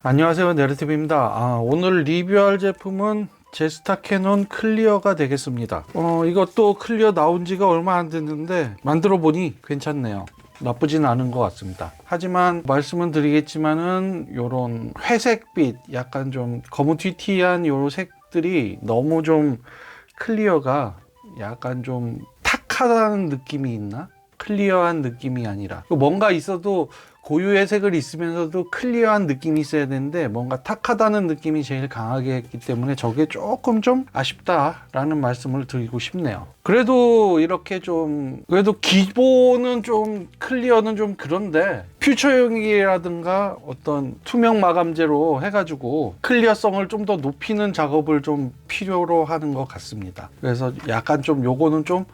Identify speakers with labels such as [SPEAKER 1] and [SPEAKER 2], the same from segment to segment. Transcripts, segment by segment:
[SPEAKER 1] 안녕하세요, 네르티브입니다. 오늘 리뷰할 제품은 제스타 캐논 클리어가 되겠습니다. 이것도 클리어 나온 지가 얼마 안 됐는데 만들어 보니 괜찮네요. 나쁘진 않은 것 같습니다. 하지만 말씀은 드리겠지만은 요런 회색빛, 약간 좀 거무튀튀한 요 색들이 너무 좀 클리어가 약간 좀 탁하다는 느낌이 있나? 클리어한 느낌이 아니라 뭔가 있어도 고유의 색을 있으면서도 클리어한 느낌이 있어야 되는데 뭔가 탁하다는 느낌이 제일 강하게 했기 때문에 저게 조금 좀 아쉽다라는 말씀을 드리고 싶네요. 그래도 이렇게 좀 그래도 기본은 좀 클리어는 좀 그런데 퓨처용이라든가 어떤 투명 마감재로 해가지고 클리어성을 좀 더 높이는 작업을 좀 필요로 하는 것 같습니다. 그래서 약간 좀 요거는 좀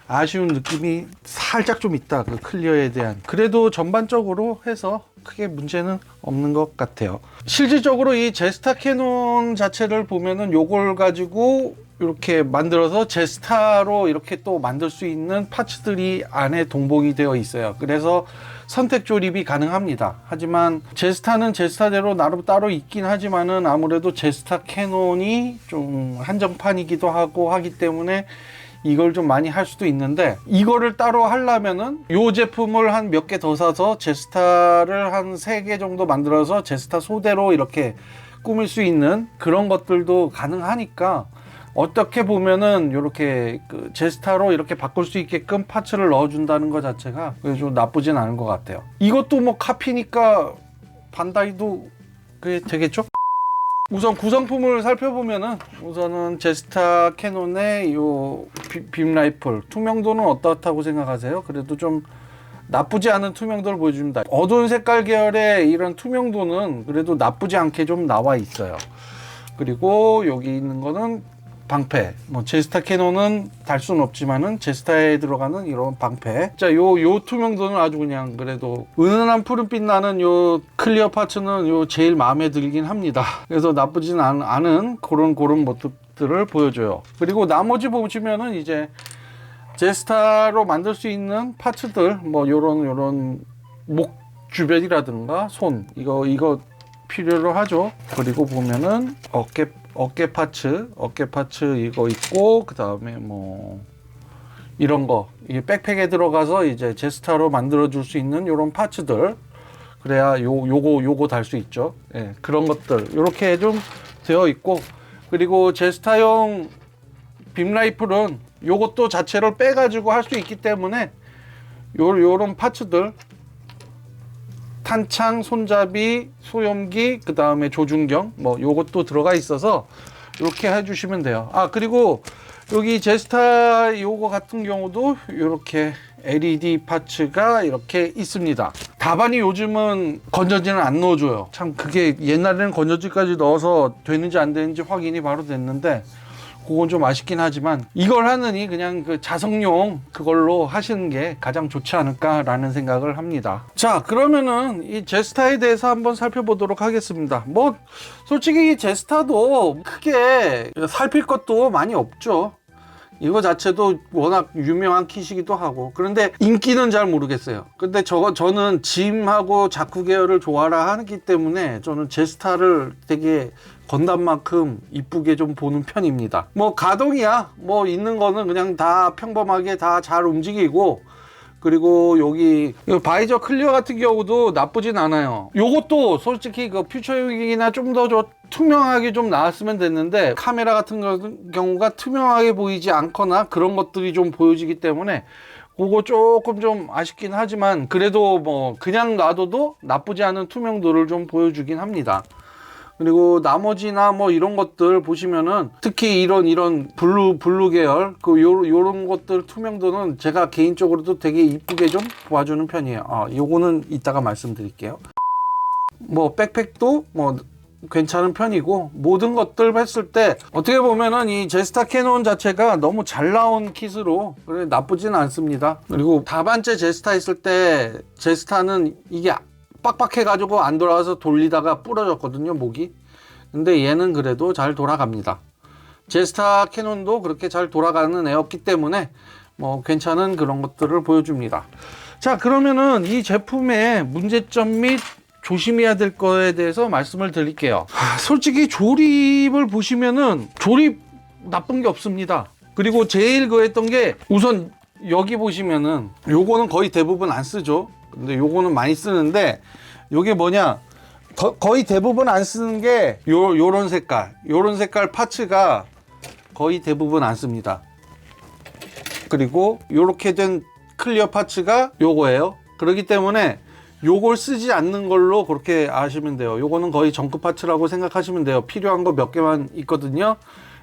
[SPEAKER 1] 아쉬운 느낌이 살짝 좀 있다, 그 클리어에 대한. 그래도 전반적으로 해서 크게 문제는 없는 것 같아요. 실질적으로 이 제스타 캐논 자체를 보면은 요걸 가지고 이렇게 만들어서 제스타로 이렇게 또 만들 수 있는 파츠들이 안에 동봉이 되어 있어요. 그래서 선택 조립이 가능합니다. 하지만 제스타는 제스타대로 나름 따로 있긴 하지만은 아무래도 제스타 캐논이 좀 한정판이기도 하고 하기 때문에 이걸 좀 많이 할 수도 있는데, 이거를 따로 하려면은 요 제품을 한 몇 개 더 사서 제스타를 한 3개 정도 만들어서 제스타 소대로 이렇게 꾸밀 수 있는 그런 것들도 가능하니까, 어떻게 보면은 이렇게 그 제스타로 이렇게 바꿀 수 있게끔 파츠를 넣어준다는 것 자체가 좀 나쁘진 않은 것 같아요. 이것도 뭐 카피니까 반다이도 그게 되겠죠? 우선 구성품을 살펴보면은, 우선은 제스타 캐논의 요 빔 라이플 투명도는 어떻다고 생각하세요? 그래도 좀 나쁘지 않은 투명도를 보여줍니다. 어두운 색깔 계열의 이런 투명도는 그래도 나쁘지 않게 좀 나와 있어요. 그리고 여기 있는 거는 방패. 뭐 제스타 캐논은 달 수는 없지만은 제스타에 들어가는 이런 방패. 자, 요 투명도는 아주 그냥 그래도 은은한 푸른빛 나는 요 클리어 파츠는 요 제일 마음에 들긴 합니다. 그래서 나쁘진 않은 그런 모습들을 보여줘요. 그리고 나머지 보시면은 이제 제스타로 만들 수 있는 파츠들, 뭐 요런 목 주변이라든가 손, 이거 필요로 하죠. 그리고 보면은 어깨 파츠 이거 있고, 그 다음에 뭐 이런 거, 이게 백팩에 들어가서 이제 제스타로 만들어 줄 수 있는 요런 파츠들, 그래야 요거 달 수 있죠. 예, 그런 것들 요렇게 좀 되어 있고, 그리고 제스타용 빔 라이플은 요것도 자체를 빼 가지고 할 수 있기 때문에 요런 파츠들, 탄창, 손잡이, 소염기, 그 다음에 조준경, 뭐 요것도 들어가 있어서 이렇게 해주시면 돼요. 그리고 여기 제스타 요거 같은 경우도 이렇게 LED 파츠가 이렇게 있습니다. 다반이 요즘은 건전지는 안 넣어줘요. 참 그게 옛날에는 건전지까지 넣어서 되는지 안 되는지 확인이 바로 됐는데, 그건 좀 아쉽긴 하지만 이걸 하느니 그냥 그 자석용 그걸로 하시는 게 가장 좋지 않을까라는 생각을 합니다. 자, 그러면은 이 제스타에 대해서 한번 살펴보도록 하겠습니다. 뭐 솔직히 이 제스타도 크게 살필 것도 많이 없죠. 이거 자체도 워낙 유명한 킷이기도 하고, 그런데 인기는 잘 모르겠어요. 근데 저는 짐하고 자쿠 계열을 좋아라 하기 때문에 저는 제스타를 되게 건담만큼 이쁘게 좀 보는 편입니다. 뭐 가동이야 뭐 있는 거는 그냥 다 평범하게 다 잘 움직이고, 그리고 여기 바이저 클리어 같은 경우도 나쁘진 않아요. 요것도 솔직히 그 퓨처용이나 좀 더 투명하게 좀 나왔으면 됐는데, 카메라 같은 경우가 투명하게 보이지 않거나 그런 것들이 좀 보여지기 때문에 그거 조금 좀 아쉽긴 하지만, 그래도 뭐 그냥 놔둬도 나쁘지 않은 투명도를 좀 보여주긴 합니다. 그리고 나머지나 뭐 이런 것들 보시면은, 특히 이런 블루 계열 요런 것들 투명도는 제가 개인적으로도 되게 이쁘게 좀 보아주는 편이에요. 요거는 이따가 말씀드릴게요. 뭐 백팩도 뭐 괜찮은 편이고, 모든 것들 했을 때 어떻게 보면은 이 제스타 캐논 자체가 너무 잘 나온 킷으로 그래 나쁘진 않습니다. 그리고 다반째 제스타 했을 때 제스타는 이게 빡빡해 가지고 안 돌아가서 돌리다가 부러졌거든요, 목이. 근데 얘는 그래도 잘 돌아갑니다. 제스타 캐논도 그렇게 잘 돌아가는 애였기 때문에 뭐 괜찮은 그런 것들을 보여줍니다. 자, 그러면은 이 제품의 문제점 및 조심해야 될 거에 대해서 말씀을 드릴게요. 솔직히 조립을 보시면은 조립 나쁜 게 없습니다. 그리고 제일 그랬던 게 우선 여기 보시면은 요거는 거의 대부분 안 쓰죠. 근데 요거는 많이 쓰는데 요게 뭐냐, 거의 대부분 안 쓰는 게 요런 색깔 파츠가 거의 대부분 안 씁니다. 그리고 요렇게 된 클리어 파츠가 요거예요. 그렇기 때문에 요걸 쓰지 않는 걸로 그렇게 아시면 돼요. 요거는 거의 정크 파츠라고 생각하시면 돼요. 필요한 거 몇 개만 있거든요.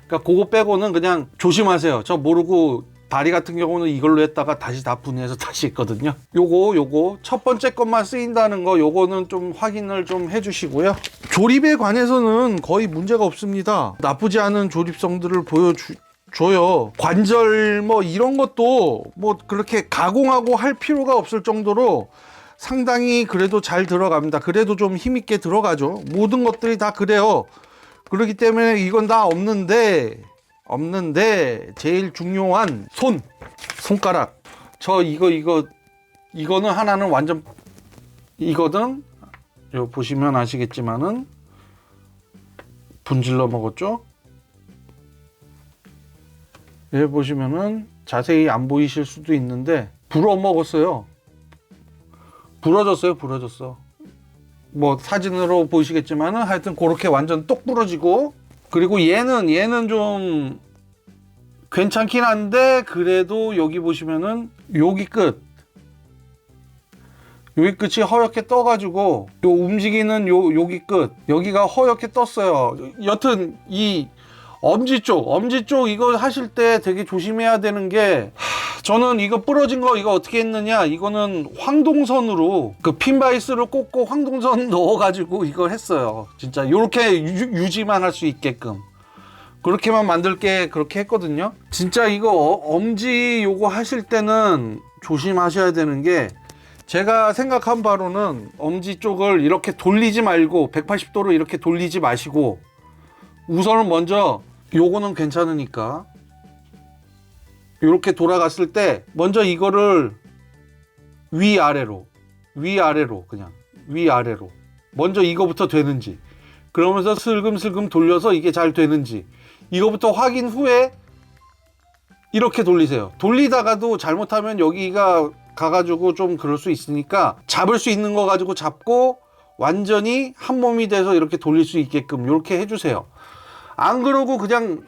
[SPEAKER 1] 그러니까 그거 빼고는 그냥 조심하세요. 저 모르고 다리 같은 경우는 이걸로 했다가 다시 다 분해해서 다시 했거든요. 요거 첫 번째 것만 쓰인다는 거, 요거는 좀 확인을 좀 해주시고요. 조립에 관해서는 거의 문제가 없습니다. 나쁘지 않은 조립성들을 보여줘요. 관절 뭐 이런 것도 뭐 그렇게 가공하고 할 필요가 없을 정도로 상당히 그래도 잘 들어갑니다. 그래도 좀 힘있게 들어가죠. 모든 것들이 다 그래요. 그렇기 때문에 이건 다 없는데 제일 중요한 손가락. 저 이거는 하나는 완전 이거든. 요 보시면 아시겠지만은 분질러 먹었죠. 여기 보시면은 자세히 안 보이실 수도 있는데 불어 먹었어요. 부러졌어. 뭐 사진으로 보시겠지만은 하여튼 그렇게 완전 똑 부러지고, 그리고 얘는 좀 괜찮긴 한데 그래도 여기 보시면은 여기 끝이 허옇게 떠가지고 요 움직이는 여기 끝 여기가 허옇게 떴어요. 여튼 이 엄지 쪽 이거 하실 때 되게 조심해야 되는 게, 저는 이거 부러진 거 이거 어떻게 했느냐, 이거는 황동선으로 그 핀바이스를 꽂고 황동선 넣어가지고 이걸 했어요. 진짜 요렇게 유지만 할 수 있게끔 그렇게만 만들게 그렇게 했거든요. 진짜 이거 엄지 요거 하실 때는 조심하셔야 되는 게, 제가 생각한 바로는 엄지 쪽을 이렇게 돌리지 말고 180도로 이렇게 돌리지 마시고, 우선은 먼저 요거는 괜찮으니까 이렇게 돌아갔을 때 먼저 이거를 위아래로 그냥 위아래로 먼저 이거부터 되는지, 그러면서 슬금슬금 돌려서 이게 잘 되는지 이거부터 확인 후에 이렇게 돌리세요. 돌리다가도 잘못하면 여기가 가가지고 좀 그럴 수 있으니까 잡을 수 있는 거 가지고 잡고 완전히 한 몸이 돼서 이렇게 돌릴 수 있게끔 이렇게 해주세요. 안 그러고 그냥,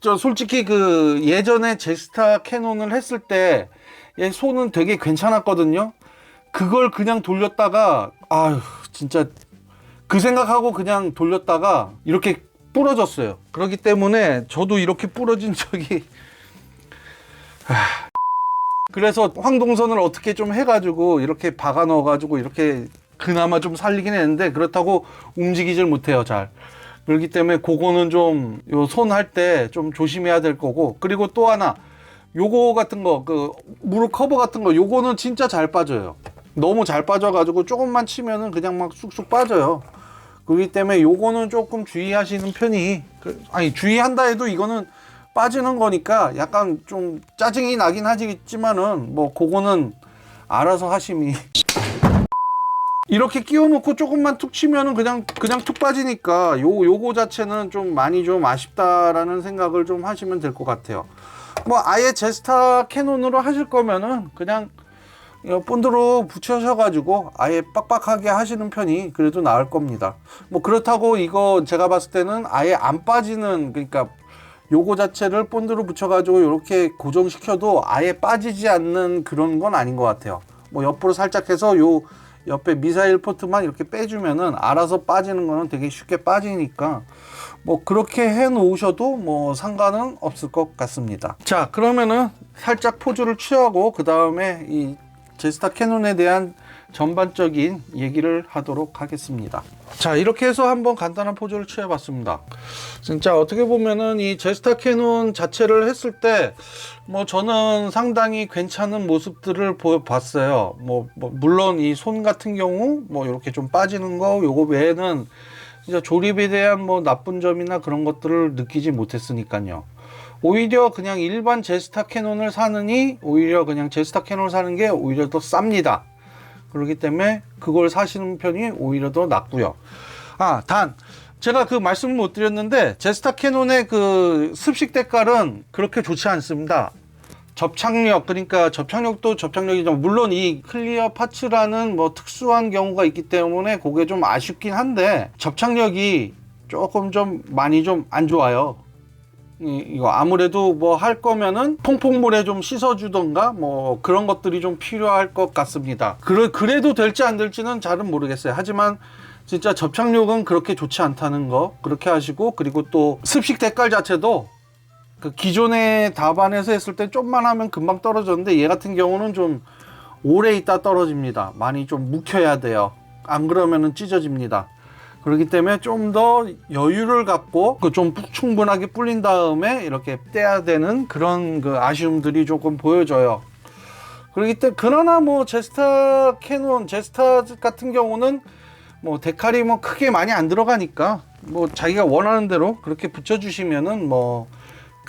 [SPEAKER 1] 저 솔직히 그 예전에 제스타 캐논을 했을 때 얘 손은 되게 괜찮았거든요. 그걸 그냥 돌렸다가 아유 진짜 그 생각하고 그냥 돌렸다가 이렇게 부러졌어요. 그렇기 때문에 저도 이렇게 부러진 적이 그래서 황동선을 어떻게 좀 해가지고 이렇게 박아 넣어가지고 이렇게 그나마 좀 살리긴 했는데 그렇다고 움직이질 못해요 잘. 그렇기 때문에 그거는 좀 요 손 할 때 좀 조심해야 될 거고, 그리고 또 하나 요거 같은 거 그 무릎 커버 같은 거 요거는 진짜 잘 빠져요. 너무 잘 빠져가지고 조금만 치면은 그냥 막 쑥쑥 빠져요. 그렇기 때문에 요거는 조금 주의하시는 편이, 아니 주의한다 해도 이거는 빠지는 거니까 약간 좀 짜증이 나긴 하지만은 뭐 그거는 알아서 하심이. 이렇게 끼워놓고 조금만 툭 치면은 그냥 툭 빠지니까 요거 자체는 좀 많이 좀 아쉽다라는 생각을 좀 하시면 될 것 같아요. 뭐 아예 제스타 캐논으로 하실 거면은 그냥 본드로 붙여셔가지고 아예 빡빡하게 하시는 편이 그래도 나을 겁니다. 뭐 그렇다고 이거 제가 봤을 때는 아예 안 빠지는, 그러니까 요거 자체를 본드로 붙여가지고 이렇게 고정시켜도 아예 빠지지 않는 그런 건 아닌 것 같아요. 뭐 옆으로 살짝 해서 요 옆에 미사일 포트만 이렇게 빼주면은 알아서 빠지는 거는 되게 쉽게 빠지니까 뭐 그렇게 해 놓으셔도 뭐 상관은 없을 것 같습니다. 자, 그러면은 살짝 포즈를 취하고 그 다음에 이 제스타 캐논에 대한 전반적인 얘기를 하도록 하겠습니다. 자, 이렇게 해서 한번 간단한 포즈를 취해 봤습니다. 진짜 어떻게 보면은 이 제스타 캐논 자체를 했을 때 뭐 저는 상당히 괜찮은 모습들을 보여봤어요. 뭐 물론 이 손 같은 경우 뭐 이렇게 좀 빠지는 거 요거 외에는 진짜 조립에 대한 뭐 나쁜 점이나 그런 것들을 느끼지 못했으니까요. 오히려 그냥 일반 제스타 캐논을 사느니 오히려 그냥 제스타 캐논을 사는 게 오히려 더 쌉니다. 그렇기 때문에 그걸 사시는 편이 오히려 더 낫고요. 단 제가 그 말씀을 못 드렸는데 제스타 캐논의 그 습식 때깔은 그렇게 좋지 않습니다. 접착력, 그러니까 접착력도 접착력이죠. 물론 이 클리어 파츠라는 뭐 특수한 경우가 있기 때문에 그게 좀 아쉽긴 한데 접착력이 조금 좀 많이 좀 안 좋아요. 이거 아무래도 뭐 할 거면은 퐁퐁물에 좀 씻어주던가 뭐 그런 것들이 좀 필요할 것 같습니다. 그래도 될지 안 될지는 잘은 모르겠어요. 하지만 진짜 접착력은 그렇게 좋지 않다는 거 그렇게 하시고, 그리고 또 습식 때깔 자체도 그 기존의 다반에서 했을 때 좀만 하면 금방 떨어졌는데 얘 같은 경우는 좀 오래 있다 떨어집니다. 많이 좀 묵혀야 돼요. 안 그러면은 찢어집니다. 그렇기 때문에 좀 더 여유를 갖고 그 좀 충분하게 불린 다음에 이렇게 떼야 되는 그런 그 아쉬움들이 조금 보여져요. 그렇기 때문에 그러나 뭐 제스타 캐논 제스타 같은 경우는 뭐 데칼이 뭐 크게 많이 안 들어가니까 뭐 자기가 원하는 대로 그렇게 붙여주시면은 뭐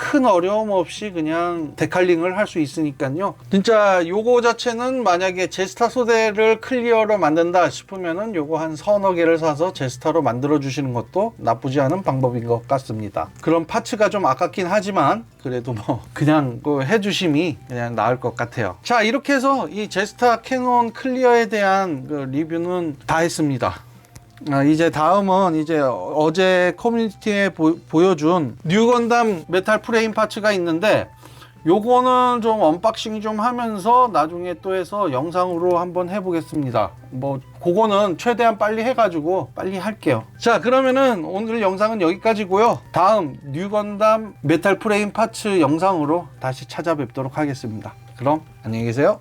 [SPEAKER 1] 큰 어려움 없이 그냥 데칼링을 할 수 있으니까요. 진짜 요거 자체는 만약에 제스타 소재를 클리어로 만든다 싶으면은 요거 한 서너 개를 사서 제스타로 만들어 주시는 것도 나쁘지 않은 방법인 것 같습니다. 그런 파츠가 좀 아깝긴 하지만 그래도 뭐 그냥 그 해주심이 그냥 나을 것 같아요. 자, 이렇게 해서 이 제스타 캐논 클리어에 대한 그 리뷰는 다 했습니다. 이제 다음은 이제 어제 커뮤니티에 보여준 뉴 건담 메탈 프레임 파츠가 있는데 요거는 좀 언박싱 좀 하면서 나중에 또 해서 영상으로 한번 해보겠습니다. 뭐 그거는 최대한 빨리 해가지고 빨리 할게요. 자, 그러면은 오늘 영상은 여기까지고요. 다음 뉴 건담 메탈 프레임 파츠 영상으로 다시 찾아뵙도록 하겠습니다. 그럼 안녕히 계세요.